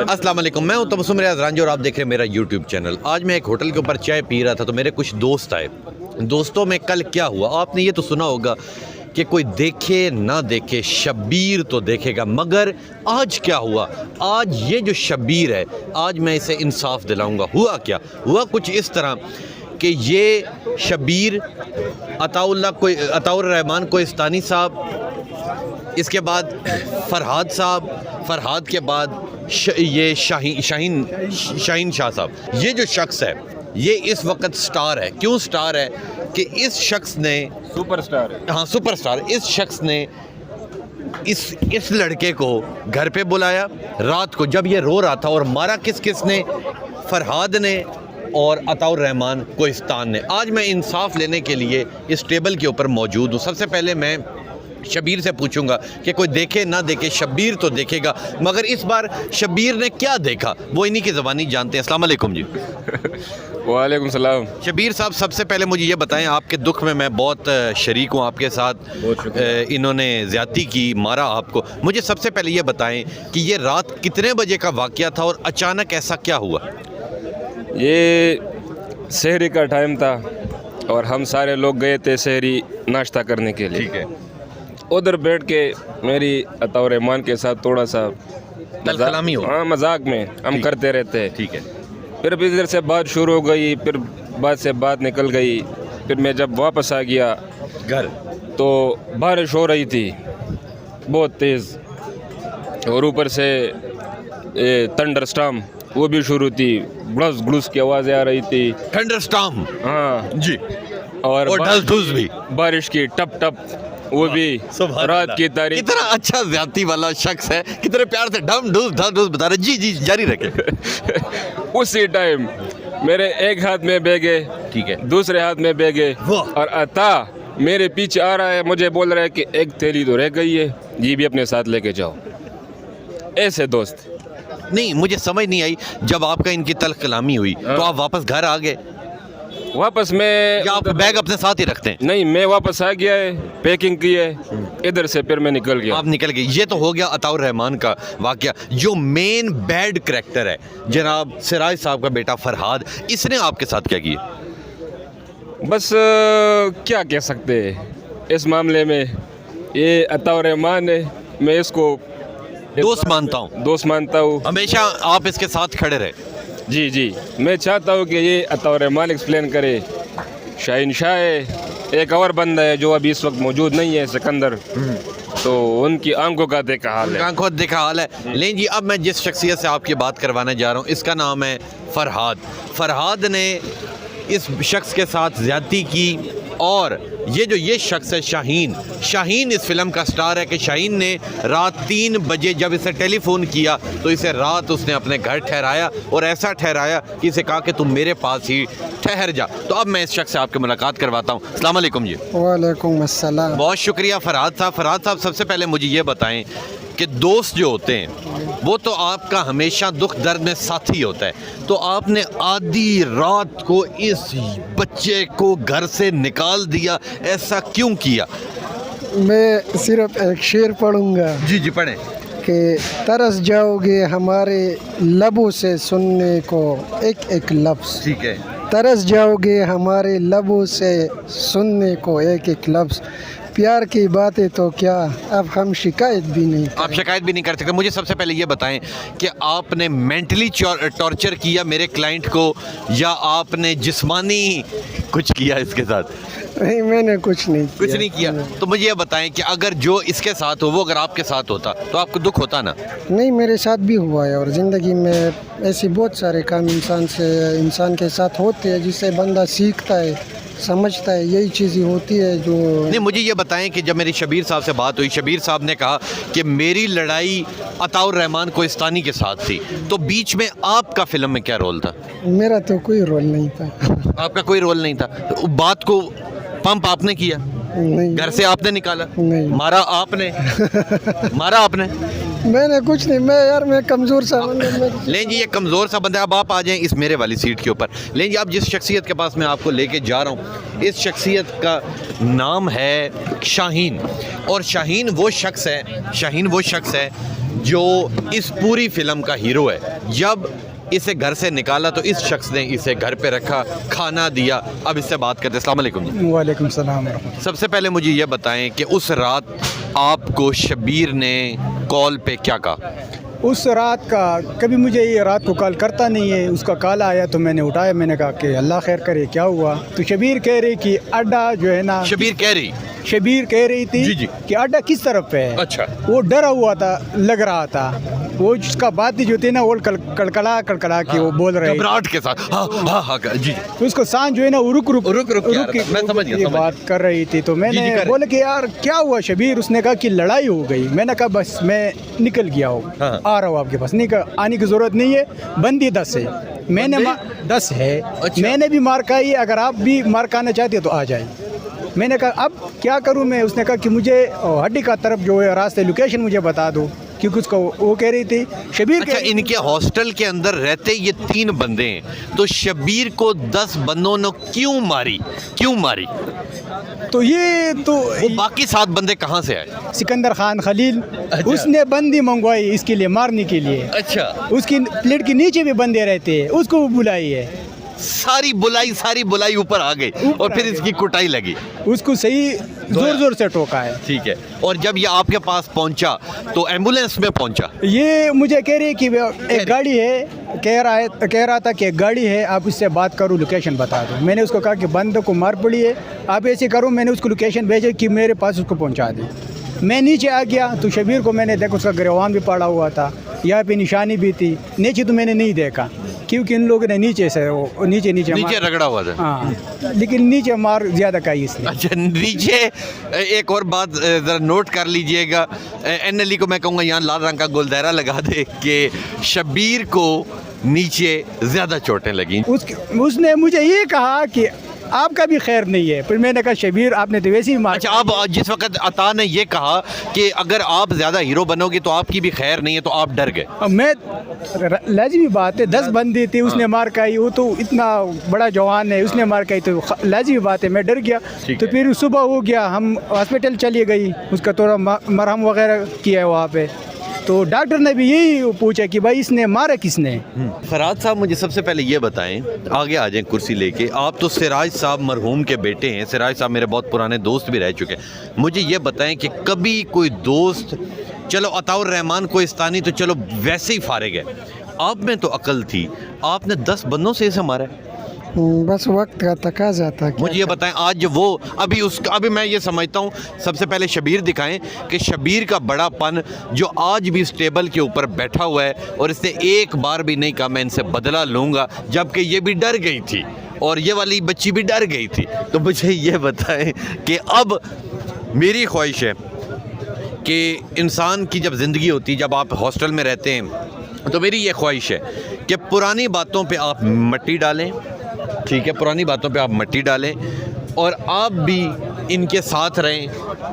अस्सलाम वालेकुम, मैं हूं तबस्सुम रियाज रांझी और आप देख रहे हैं मेरा यूट्यूब चैनल। आज मैं एक होटल के ऊपर चाय पी रहा था तो मेरे कुछ दोस्त आए। दोस्तों में कल क्या हुआ आपने ये तो सुना होगा कि कोई देखे ना देखे शब्बीर तो देखेगा, मगर आज क्या हुआ? आज ये जो शब्बीर है, आज मैं इसे इंसाफ दिलाऊंगा। हुआ क्या? हुआ कुछ इस तरह कि ये शब्बीर अताउर रहमान कोहिस्तानी साहब, इसके बाद फरहाद साहब, फरहाद के बाद ये शाहीन शाह साहब, ये जो शख्स है ये इस वक्त स्टार है। क्यों स्टार है? कि इस शख्स ने सुपरस्टार है। हाँ, सुपरस्टार। इस शख्स ने इस लड़के को घर पे बुलाया रात को जब ये रो रहा था, और मारा किसने? फरहाद ने और अताउर रहमान कोहिस्तान ने। आज मैं इंसाफ लेने के लिए इस टेबल के ऊपर मौजूद हूँ। सबसे पहले मैं शब्बीर से पूछूंगा कि कोई देखे ना देखे शब्बीर तो देखेगा, मगर इस बार शब्बीर ने क्या देखा वो इन्हीं की ज़बानी जानते हैं। अस्सलाम वालेकुम जी। वालेकुम सलाम। शब्बीर साहब, सबसे पहले मुझे ये बताएं, आपके दुख में मैं बहुत शरीक हूँ आपके साथ। इन्होंने ज़्यादती की, मारा आपको। मुझे सबसे पहले ये बताएं कि ये रात कितने बजे का वाक़या था और अचानक ऐसा क्या हुआ? ये शहरी का टाइम था और हम सारे लोग गए थे शहरी नाश्ता करने के लिए। ठीक है। उधर बैठ के मेरी अताउर रहमान के साथ थोड़ा सा कलामी हो। हाँ, मजाक में हम करते रहते हैं। ठीक है। फिर इधर से बात शुरू हो गई, फिर बात से बात निकल गई। फिर मैं जब वापस आ गया घर तो बारिश हो रही थी बहुत तेज़, और ऊपर से थंडर स्टॉर्म वो भी शुरू थी। ग्लुस ग्लुस की आवाज़ें आ रही थी। Thunder storm. हाँ जी। और ढल धूस भी, बारिश की टप टप वो भी रात की तारीख। कितना अच्छा ज़्यादती वाला शख्स है, कितने प्यार से ढम ढूस ढल ढूस बता रहे। जी जी, जारी रखे। उसी टाइम मेरे एक हाथ में बैग है, ठीक है, दूसरे हाथ में बैग है, और अता मेरे पीछे आ रहा है, मुझे बोल रहा है कि एक थैली तो रह गई है, ये भी अपने साथ लेके जाओ। ऐसे दोस्त नहीं, मुझे समझ नहीं आई। जब आपका इनकी तल्ख कलामी हुई तो आप वापस घर आ गए वापस मैं, या आप बैग अपने साथ ही रखते हैं? नहीं, मैं वापस आ गया है, पैकिंग की है इधर से, फिर मैं निकल गया। आप निकल गए। ये तो हो गया अताउर रहमान का वाकया। जो मेन बैड करैक्टर है जनाब सिराज साहब का बेटा फरहाद, इसने आपके साथ क्या किया? बस क्या कह सकते हैं इस मामले में। ये अताउर रहमान है, मैं इसको दोस्त मानता हूँ, दोस्त मानता हूँ। हमेशा आप इसके साथ खड़े रहे। जी जी, मैं चाहता हूँ कि ये अताउर रहमान एक्सप्लेन करे। शाहीन शाह है, एक और बंदा है जो अभी इस वक्त मौजूद नहीं है, सिकंदर, तो उनकी आंखों का देखा हाल है। आंखों देखा हाल है। लेकिन जी, अब मैं जिस शख्सियत से आपकी बात करवाने जा रहा हूँ इसका नाम है फरहाद। फरहाद ने इस शख्स के साथ ज़्यादती की, और ये शख्स है शाहीन इस फिल्म का स्टार है कि शाहीन ने रात 3 बजे जब इसे टेलीफोन किया तो इसे रात उसने अपने घर ठहराया, और ऐसा ठहराया कि इसे कहा कि तुम मेरे पास ही ठहर जा। तो अब मैं इस शख्स से आपकी मुलाकात करवाता हूँ। अस्सलाम वालेकुम जी। वालेकुम अस्सलाम। बहुत शुक्रिया फरहाद साहब। फरहाद साहब, सबसे पहले मुझे ये बताएं कि दोस्त जो होते हैं वो तो आपका हमेशा दुख दर्द में साथी होता है, तो आपने आधी रात को इस बच्चे को घर से निकाल दिया, ऐसा क्यों किया? मैं सिर्फ एक शेर पढ़ूंगा। जी जी, पढ़ें। कि तरस जाओगे हमारे लबों से सुनने को एक एक लफ्ज़। ठीक है। तरस जाओगे हमारे लबों से सुनने को एक एक लफ्ज़। प्यार की बातें तो क्या, अब हम शिकायत भी नहीं करते। आप शिकायत भी नहीं कर सकते। मुझे सबसे पहले ये बताएं कि आपने मेंटली टॉर्चर किया मेरे क्लाइंट को, या आपने जिस्मानी कुछ किया इसके साथ? नहीं, मैंने कुछ नहीं किया। कुछ नहीं किया। तो मुझे ये बताएं कि अगर जो इसके साथ हो वो अगर आपके साथ होता तो आपको दुख होता ना? नहीं, मेरे साथ भी हुआ है, और ज़िंदगी में ऐसे बहुत सारे काम इंसान के साथ होते हैं जिससे बंदा सीखता है, समझता है। यही चीज़ें होती है जो। नहीं, मुझे ये बताएं कि जब मेरी शब्बीर साहब से बात हुई, शब्बीर साहब ने कहा कि मेरी लड़ाई अताउर रहमान कोहिस्तानी के साथ थी, तो बीच में आपका फिल्म में क्या रोल था? मेरा तो कोई रोल नहीं था। आपका कोई रोल नहीं था। तो बात को पंप आपने किया, नहीं। घर से आपने निकाला, नहीं। मारा आपने? मारा आपने? मैंने कुछ नहीं, मैं कमज़ोर सा बंदा, मैं लें जी, ये कमज़ोर सा बंदा है। अब आप आ जाएं इस मेरे वाली सीट के ऊपर। लें जी, अब जिस शख्सियत के पास मैं आपको लेके जा रहा हूँ, इस शख्सियत का नाम है शाहीन। और शाहीन वो शख्स है जो इस पूरी फिल्म का हीरो है। जब इसे घर से निकाला तो इस शख्स ने इसे घर पे रखा, खाना दिया। अब इससे बात करते हैं। अस्सलाम वालेकुम जी। वालेकुम सलाम। सबसे पहले मुझे ये बताएं कि उस रात आपको शबीर ने कॉल पे क्या कहा? उस रात का कभी मुझे ये रात को कॉल करता नहीं है। उसका कॉल आया तो मैंने उठाया, मैंने कहा कि अल्लाह खैर करे, क्या हुआ? तो शबीर कह रही कि अड्डा जो है ना, शबीर कह रही थी जी कि अड्डा किस तरफ पे है। अच्छा। वो डरा हुआ था, लग रहा था। वो जिसका बात ही जो थी ना, वो कड़कड़ा के वो बोल रहे घबराहट के साथ। हाँ जी। तो उसको सांस जो है ना, वो रुक के मैं समझ गया, ये समझ बात कर रही थी। तो मैंने बोला कि यार क्या हुआ शबीर? उसने कहा कि लड़ाई हो गई। मैंने कहा बस मैं निकल गया हूँ, हाँ। आ रहा हूँ आपके पास। नहीं कहा आने की ज़रूरत नहीं है, बंदी 10 है। मैंने 10 है। अच्छा। मैंने भी मार खाई, अगर आप भी मार खाना चाहते हो तो आ जाए। मैंने कहा अब क्या करूं मैं? उसने कहा कि मुझे हड्डी का तरफ जो है रास्ते लोकेशन मुझे बता दो, क्योंकि उसको वो कह रही थी शबीर। अच्छा, इनके हॉस्टल के अंदर रहते ये 3 बंदे हैं, तो शबीर को 10 बंदों ने क्यों मारी? तो ये तो वो बाकी 7 बंदे कहाँ से आए? सिकंदर खान खलील, अच्छा। उसने बंदी मंगवाई इसके लिए, मारने के लिए। अच्छा। उसकी प्लेट के नीचे भी बंदे रहते हैं, उसको बुलाई है। सारी बुलाई ऊपर आ गई और फिर इसकी कुटाई लगी। उसको सही जोर से टोका है। ठीक है। और जब ये आपके पास पहुंचा तो एम्बुलेंस में पहुंचा? ये मुझे कह रही कि एक गाड़ी है, कह रहा था कि एक गाड़ी है, आप इससे बात करो, लोकेशन बता दो। मैंने उसको कहा कि बंदे को मार पड़ी है, आप ऐसे करो। मैंने उसको लोकेशन भेजा कि मेरे पास उसको पहुंचा दे। मैं नीचे आ गया तो शबीर को मैंने देखा, उसका गिरवान भी पड़ा हुआ था, यहाँ पे निशानी भी थी। नीचे तो मैंने नहीं देखा, क्योंकि इन लोगों ने नीचे से वो नीचे रगड़ा हुआ था। हाँ, लेकिन नीचे मार ज़्यादा का इसने। अच्छा, नीचे एक और बात ज़रा नोट कर लीजिएगा। NLE को मैं कहूँगा यहाँ लाल रंग का गोलदायरा लगा दे कि शबीर को नीचे ज़्यादा चोटें लगी। उसने मुझे ये कहा कि आपका भी खैर नहीं है। फिर मैंने कहा शबीर आपने तो वैसे ही मार। अच्छा, अब जिस वक्त अता ने ये कहा कि अगर आप ज़्यादा हीरो बनोगे तो आपकी भी खैर नहीं है, तो आप डर गए? मैं लाजिमी बात है, 10 बंदी थी, उसने मार खाई। वो तो इतना बड़ा जवान है, उसने मार खाई, तो लाजिमी बात है मैं डर गया। तो फिर सुबह हो गया, हम हॉस्पिटल चली गई, उसका थोड़ा मरहम वगैरह किया है वहाँ पे। तो डॉक्टर ने भी यही पूछा कि भाई इसने मारा किसने। फरहाद साहब, मुझे सबसे पहले ये बताएं, आगे आ जाएं कुर्सी लेके। आप तो सिराज साहब मरहूम के बेटे हैं। सिराज साहब मेरे बहुत पुराने दोस्त भी रह चुके हैं। मुझे ये बताएं कि कभी कोई दोस्त, चलो अताउर रहमान कोहिस्तानी तो चलो वैसे ही फारिग है, आप में तो अकल थी, आपने 10 बंदों से इसे मारा है? बस वक्त का तकाजा था। मुझे ये बताएं, आज वो अभी मैं ये समझता हूँ सबसे पहले शबीर दिखाएं कि शबीर का बड़ापन, जो आज भी इस टेबल के ऊपर बैठा हुआ है और इसने एक बार भी नहीं कहा मैं इनसे बदला लूँगा, जबकि ये भी डर गई थी और ये वाली बच्ची भी डर गई थी। तो मुझे ये बताएं कि अब मेरी ख्वाहिश है कि इंसान की जब ज़िंदगी होती है, जब आप हॉस्टल में रहते हैं, तो मेरी ये ख्वाहिश है कि पुरानी बातों पे आप मिट्टी डालें। ठीक है, पुरानी बातों पे आप मिट्टी डालें और आप भी इनके साथ रहें।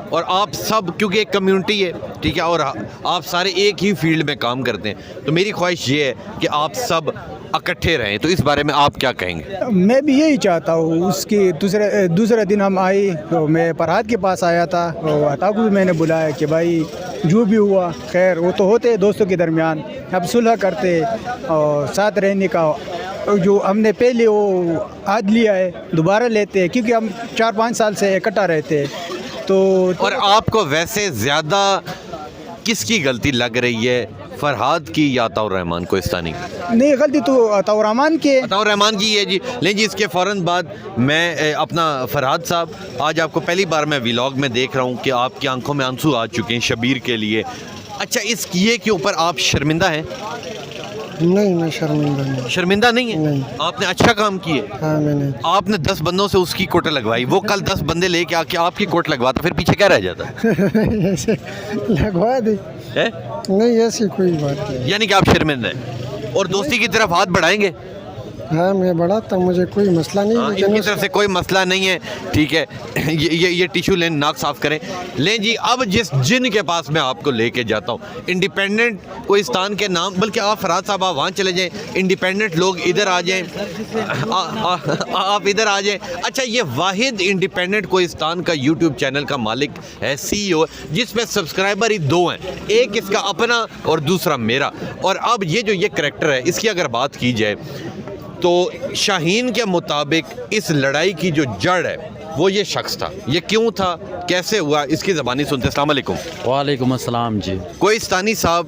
और आप सब, क्योंकि एक कम्युनिटी है, ठीक है, और आप सारे एक ही फील्ड में काम करते हैं, तो मेरी ख्वाहिश ये है कि आप सब इकट्ठे रहें। तो इस बारे में आप क्या कहेंगे? मैं भी यही चाहता हूँ। उसके दूसरे दिन हम आए तो मैं फरहाद के पास आया था, तो अता को भी मैंने बुलाया कि भाई जो भी हुआ खैर, वो तो होते दोस्तों के दरमियान, अब सुलह करते और साथ रहने का जो हमने पहले वो आद लिया है दोबारा लेते हैं, क्योंकि हम 4-5 साल से इकट्ठा रहते हैं। तो और आपको वैसे ज़्यादा किसकी गलती लग रही है, फरहाद की या अताउर रहमान कोहिस्तानी की? नहीं, गलती तो अताउर रहमान की है। अताउर रहमान की है जी। लेकिन जी इसके फ़ौरन बाद मैं अपना फरहाद साहब, आज आपको पहली बार मैं व्लॉग में देख रहा हूँ कि आपकी आंखों में आंसू आ चुके हैं शबीर के लिए। अच्छा, इस ये के ऊपर आप शर्मिंदा हैं? नहीं, मैं शर्मिंदा नहीं है? नहीं। आपने अच्छा काम किए। हाँ, मैंने आपने 10 बंदों से उसकी कोट लगवाई, वो कल 10 बंदे लेके आके आपकी कोट लगवाता, फिर पीछे क्या रह जाता? ऐसे लगवा दी है? नहीं, ऐसी कोई बात नहीं। यानी कि आप शर्मिंदा हैं और दोस्ती की तरफ हाथ बढ़ाएंगे? हाँ मैं बढ़ाता हूँ, मुझे कोई मसला नहीं, हाँ, लेकिन इनकी तरफ से कोई मसला नहीं है, ठीक है। ये टिश्यू लें, नाक साफ करें। लें जी, अब जिस जिन के पास मैं आपको लेके जाता हूँ, इंडिपेंडेंट कोहिस्तान के नाम, बल्कि आप फराज साहब आप वहाँ चले जाएं, इंडिपेंडेंट लोग इधर आ जाएं, आप इधर आ जाएं। अच्छा, ये वाहिद इंडिपेंडेंट कोहिस्तान का यूट्यूब चैनल का मालिक है, CEO, जिसमें सब्सक्राइबर ही 2 हैं, एक इसका अपना और दूसरा मेरा। और अब ये करैक्टर है, इसकी अगर बात की जाए तो शाहीन के मुताबिक इस लड़ाई की जो जड़ है वो ये शख्स था। ये क्यों था, कैसे हुआ, इसकी ज़बानी सुनते। अस्सलाम वालेकुम। वालेकुम अस्सलाम जी। कोहिस्तानी साहब,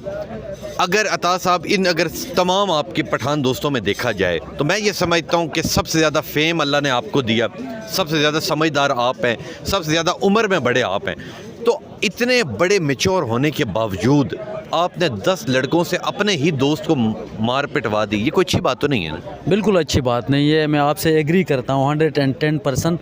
अगर अता साहब, अगर तमाम आपके पठान दोस्तों में देखा जाए तो मैं ये समझता हूँ कि सबसे ज़्यादा फेम अल्लाह ने आपको दिया, सबसे ज़्यादा समझदार आप हैं, सबसे ज़्यादा उम्र में बड़े आप हैं। तो इतने बड़े मैच्योर होने के बावजूद आपने 10 लड़कों से अपने ही दोस्त को मार पिटवा दी, ये कोई अच्छी बात तो नहीं है ना? बिल्कुल अच्छी बात नहीं है, मैं आपसे एग्री करता हूँ 110%।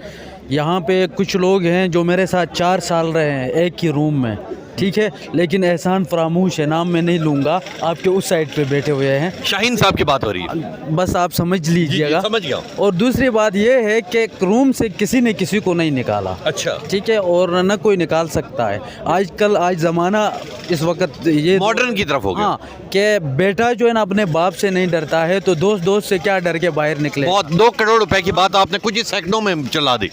यहाँ पे कुछ लोग हैं जो मेरे साथ 4 साल रहे हैं एक ही रूम में, ठीक है, लेकिन एहसान फरामूश है, नाम मैं नहीं लूँगा, आपके उस साइड पे बैठे हुए हैं। शाहीन साहब की बात हो रही है, बस आप समझ लीजिएगा। समझ गया। और दूसरी बात ये है कि रूम से किसी ने किसी को नहीं निकाला, अच्छा, ठीक है, और न कोई निकाल सकता है। आज ज़माना इस वक्त ये मॉडर्न की तरफ हो गया। हाँ, कि बेटा जो है ना अपने बाप से नहीं डरता है, तो दोस्त से क्या डर के बाहर निकले। बहुत 2 करोड़ रुपए की बात आपने कुछ ही सेकंडों में चला दी।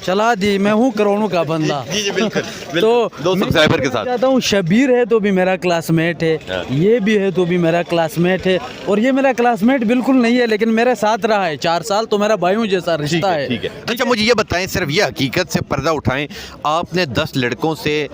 मैं हूँ करोड़ों का बंदा। जी बिल्कुल। तो 2 सब्सक्राइबर के साथ चाहता हूँ, शबीर है तो भी मेरा क्लासमेट है, ये भी है तो भी मेरा क्लासमेट है, और ये मेरा क्लासमेट बिल्कुल नहीं है लेकिन मेरे साथ रहा है 4 साल, तो मेरा भाइयों जैसा रिश्ता है। ठीक है। अच्छा, मुझे ये बताएं, सिर्फ ये हकीकत से पर्दा उठाएं, आपने 10 लड़कों से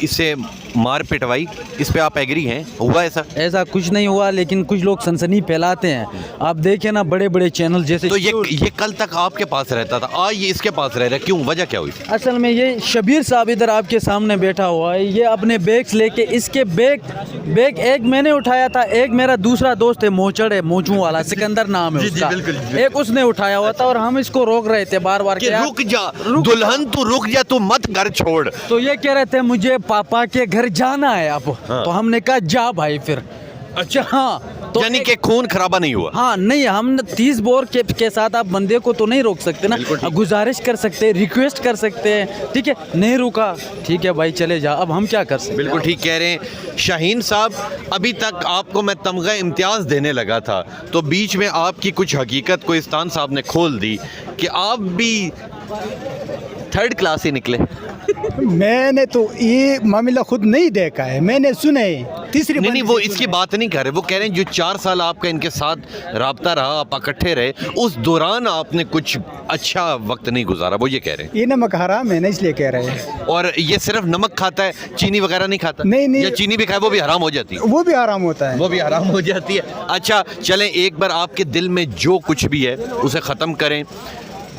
इसे मार पिटवाई, इस पे आप एग्री हैं? हुआ ऐसा कुछ नहीं हुआ, लेकिन कुछ लोग सनसनी फैलाते हैं। आप देखें ना, बड़े बड़े चैनल जैसे, तो ये कल तक आपके पास रहता था, आज ये इसके पास रह रहा है, क्यों, वजह क्या हुई? असल में ये शबीर साहब इधर आपके सामने बैठा हुआ है, ये अपने बैग्स लेके, इसके बैग एक मैंने उठाया था, एक मेरा दूसरा दोस्त है मोचड़ है, मोचू वाला, सिकंदर नाम है उसका, एक उसने उठाया हुआ था, और हम इसको रोक रहे थे बार-बार कि रुक जा दुल्हन, तू रुक जा, तू मत घर छोड़। तो ये कह रहे थे मुझे पापा के घर जाना है अब। हाँ। तो हमने कहा जा भाई फिर। अच्छा, हाँ, तो यानी कि खून खराबा नहीं हुआ? हाँ, नहीं, हम 30 बोर के साथ आप बंदे को तो नहीं रोक सकते ना, गुजारिश कर सकते हैं, रिक्वेस्ट कर सकते हैं, ठीक है, नहीं रुका, ठीक है भाई चले जा, अब हम क्या कर सकते हैं? बिल्कुल ठीक कह रहे हैं शाहीन साहब। अभी तक आपको मैं तमगा इम्तियाज़ देने लगा था, तो बीच में आपकी कुछ हकीकत कोहिस्तान साहब ने खोल दी कि आप भी 3rd क्लास ही निकले। मैंने तो ये मामला खुद नहीं देखा है, मैंने सुने तीसरी नहीं, वो इसकी बात नहीं कर रहे, वो कह रहे हैं जो 4 साल आपका इनके साथ राब्ता रहा, आप इकट्ठे रहे, उस दौरान आपने कुछ अच्छा वक्त नहीं गुजारा, वो ये कह रहे हैं। ये नमक हराम है ना, इसलिए कह रहे हैं। और ये सिर्फ नमक खाता है, चीनी वगैरह नहीं खाता? नहीं, या चीनी भी खाए वो भी हराम हो जाती है? वो भी हराम होता है, वो भी हराम हो जाती है। अच्छा चलें, एक बार आपके दिल में जो कुछ भी है उसे ख़त्म करें।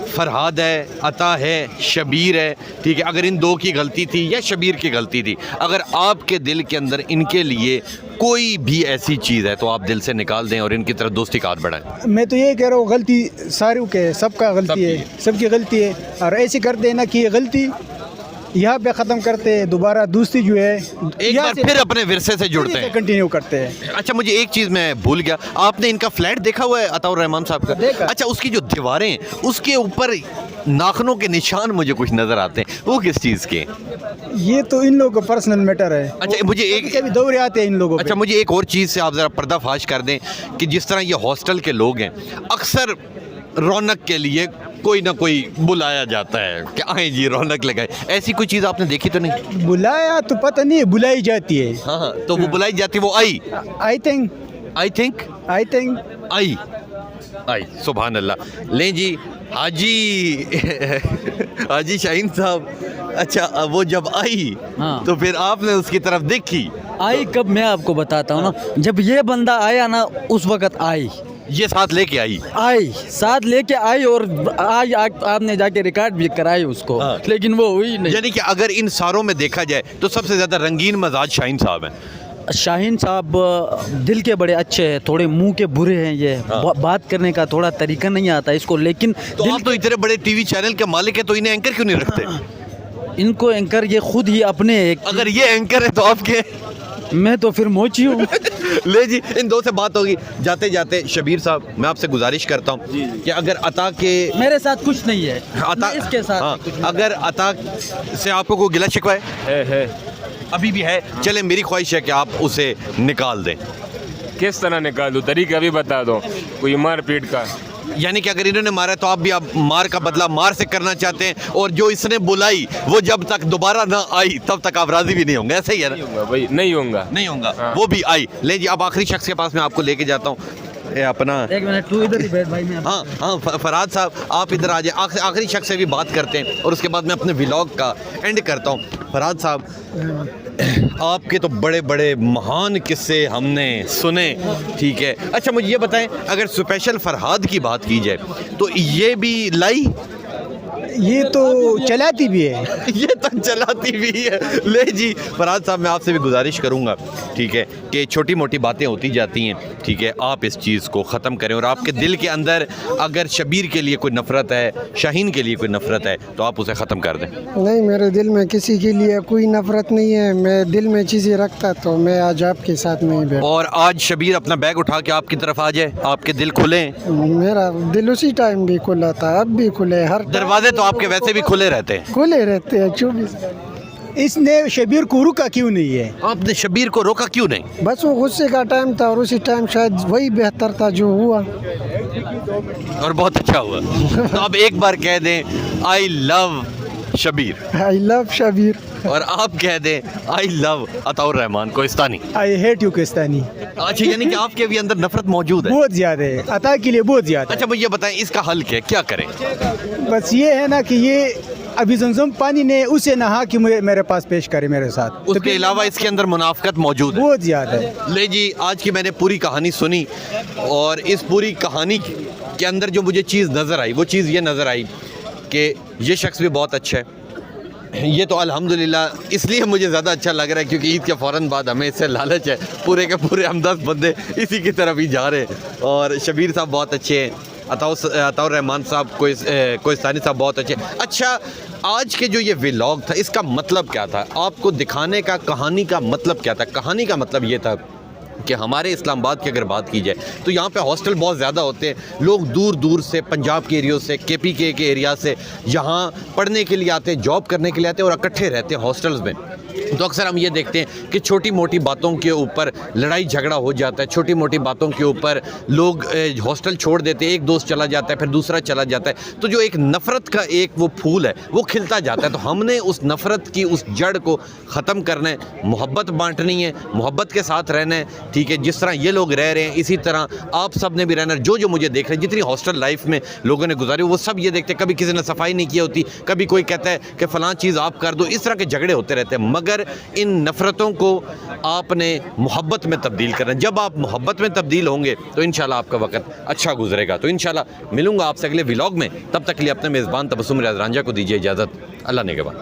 फरहाद है, अता है, शबीर है, ठीक है, अगर इन 2 की गलती थी या शबीर की गलती थी, अगर आपके दिल के अंदर इनके लिए कोई भी ऐसी चीज़ है तो आप दिल से निकाल दें और इनकी तरफ दोस्ती का हाथ बढ़ाएं। मैं तो ये कह रहा हूँ, गलती सारों के, सबका गलती है, सबकी गलती है, और ऐसे कर देना कि ये गलती यहाँ पे ख़त्म करते हैं, दोबारा दोस्ती जो है एक बार फिर अपने विरसे से जुड़ते हैं, कंटिन्यू करते हैं। अच्छा, मुझे एक चीज़ मैं भूल गया, आपने इनका फ्लैट देखा हुआ है अताउर रहमान साहब का? देखा। अच्छा, उसकी जो दीवारें हैं उसके ऊपर नाखूनों के निशान मुझे कुछ नज़र आते हैं, वो किस चीज़ के? ये तो इन लोगों का पर्सनल मैटर है। अच्छा, मुझे एक दौरे आते हैं इन लोगों पे। अच्छा, मुझे एक और चीज़ से आप ज़रा पर्दाफाश कर दें कि जिस तरह ये हॉस्टल के लोग हैं, अक्सर रौनक के लिए कोई ना कोई बुलाया जाता है कि आए जी रौनक लगाए, ऐसी कोई चीज़ आपने देखी तो नहीं? बुलाया तो पता नहीं, बुलाई जाती है। हाँ, तो वो बुलाई जाती है, वो आई आई थिंक आई। सुभान अल्लाह। लें जी, हाजी शाहीन साहब, अच्छा वो जब आई, हाँ, तो फिर आपने उसकी तरफ देखी? आई कब, मैं आपको बताता हूँ ना, जब ये बंदा आया ना उस वक्त आई, ये साथ लेके साथ लेके आई, और आज आपने जाके रिकॉर्ड भी कराई उसको। हाँ। लेकिन वो हुई नहीं। यानी कि अगर इन सारों में देखा जाए तो सबसे ज़्यादा रंगीन मजाज शाहीन साहब हैं। शाहीन साहब दिल के बड़े अच्छे हैं, थोड़े मुंह के बुरे हैं ये। हाँ। बात करने का थोड़ा तरीका नहीं आता इसको, लेकिन तो आप तो इतने बड़े टीवी चैनल के मालिक है, तो इन्हें एंकर क्यों नहीं रखते? इनको एंकर ये खुद ही अपने एक, अगर ये एंकर है तो आपके मैं तो फिर मोची हूँ। ले जी, इन दो से बात होगी। जाते जाते शबीर साहब, मैं आपसे गुजारिश करता हूँ कि अगर अता के मेरे साथ कुछ नहीं है, अता मैं इसके साथ हाँ, कुछ नहीं। अगर अता से आपको कोई गिला शिकवा है अभी भी है, चले मेरी ख्वाहिश है कि आप उसे निकाल दें। किस तरह निकाल दूँ, तरीका भी बता दो, कोई मार पीट का। यानी कि अगर इन्होंने मारा तो आप भी आप मार का बदला मार से करना चाहते हैं, और जो इसने बुलाई वो जब तक दोबारा ना आई तब तक आप राजी भी नहीं होंगे, ऐसे ही है ना? भाई नहीं होगा, नहीं होगा, हाँ। वो भी आई। ले जी, अब आखिरी शख्स के पास मैं आपको लेके जाता हूँ। ये अपना एक मिनट, तू इधर ही बैठ भाई। मैं हाँ हाँ, फराद साहब आप इधर आ जाए। आखिरी शख्स से भी बात करते हैं और उसके बाद मैं अपने व्लॉग का एंड करता हूँ। फराद साहब, आपके तो बड़े बड़े महान किस्से हमने सुने, ठीक है। अच्छा मुझे ये बताएं, अगर स्पेशल फरहाद की बात की जाए तो ये भी लाई, ये तो चलाती भी है। ये तो चलाती भी है। ले जी फरहाद साहब, मैं आपसे भी गुजारिश करूंगा, ठीक है, कि छोटी मोटी बातें होती जाती हैं, ठीक है, आप इस चीज़ को ख़त्म करें। और आपके दिल के अंदर अगर शबीर के लिए कोई नफ़रत है, शाहीन के लिए कोई नफ़रत है, तो आप उसे ख़त्म कर दें। नहीं, मेरे दिल में किसी के लिए कोई नफरत नहीं है। मैं दिल में चीज़ें रखता तो मैं आज आपके साथ नहीं बैठा। और आज शबीर अपना बैग उठा के आपकी तरफ आ जाए, आपके दिल खुले, मेरा दिल उसी टाइम भी खुला था, अब भी खुले, हर दरवाजे तो आपके वैसे भी खुले रहते हैं। खुले रहते हैं 24। इसने शबीर को रुका क्यों नहीं है? आपने शबीर को रोका क्यों नहीं? बस वो गुस्से का टाइम था और उसी टाइम शायद वही बेहतर था जो हुआ। और बहुत अच्छा हुआ। तो अब एक बार कह दें I love Shabir, I love Shabir. और आप कह दें I love Ataur Rahman Kohistani. I hate you Kistani. अच्छा, यानी कि आपके भी अंदर नफरत मौजूद है। बहुत ज़्यादा है, अता के लिए बहुत ज़्यादा। अच्छा मुझे बताएं, इसका हल क्या करें? बस ये है ना कि ये अभी जमजम पानी ने उसे नहा कि मेरे पास पेश करे मेरे साथ। उसके अलावा इसके अंदर मुनाफकत मौजूद है। बहुत ज़्यादा है। ले जी, आज की मैंने पूरी कहानी सुनी, और इस पूरी कहानी के अंदर जो मुझे चीज़ नज़र आई, वो चीज़ ये नज़र आई कि ये शख्स भी बहुत अच्छा है। ये तो अल्हम्दुलिल्लाह इसलिए मुझे ज़्यादा अच्छा लग रहा है क्योंकि ईद के फ़ौरन बाद हमें इससे लालच है, पूरे के पूरे हम 10 बंदे इसी की तरफ ही जा रहे हैं। और शबीर साहब बहुत अच्छे हैं, अताउर रहमान साहब कोहिस्तानी साहब बहुत अच्छे। अच्छा, आज के जो ये व्लॉग था इसका मतलब क्या था? आपको दिखाने का कहानी का मतलब क्या था? कहानी का मतलब ये था कि हमारे इस्लामाबाद की अगर बात की जाए तो यहाँ पे हॉस्टल बहुत ज़्यादा होते हैं। लोग दूर दूर से, पंजाब के एरिया से, KPK के एरिया से यहाँ पढ़ने के लिए आते हैं, जॉब करने के लिए आते हैं और इकट्ठे रहते हैं हॉस्टल्स में। तो अक्सर हम ये देखते हैं कि छोटी मोटी बातों के ऊपर लड़ाई झगड़ा हो जाता है, छोटी मोटी बातों के ऊपर लोग हॉस्टल छोड़ देते हैं, एक दोस्त चला जाता है फिर दूसरा चला जाता है, तो जो एक नफ़रत का एक वो फूल है वो खिलता जाता है। तो हमने उस नफ़रत की उस जड़ को ख़त्म करना है, मोहब्बत बांटनी है, मोहब्बत के साथ रहना है, ठीक है। जिस तरह ये लोग रह रहे हैं इसी तरह आप सब ने भी रहना है। जो मुझे देख रहे हैं, जितनी हॉस्टल लाइफ में लोगों ने गुजारी वो सब ये देखते हैं, कभी किसी ने सफाई नहीं की होती, कभी कोई कहता है कि फ़लाँ चीज़ आप कर दो, इस तरह के झगड़े होते रहते हैं। मगर इन नफ़रतों को आपने मोहब्बत में तब्दील करना है। जब आप मोहब्बत में तब्दील होंगे तो इंशाल्लाह आपका वक्त अच्छा गुजरेगा। तो इंशाल्लाह मिलूंगा आपसे अगले व्लॉग में, तब तक के लिए अपने मेज़बान तबस्सुम रियाज रांझा को दीजिए इजाज़त। अल्लाह ने के बाद।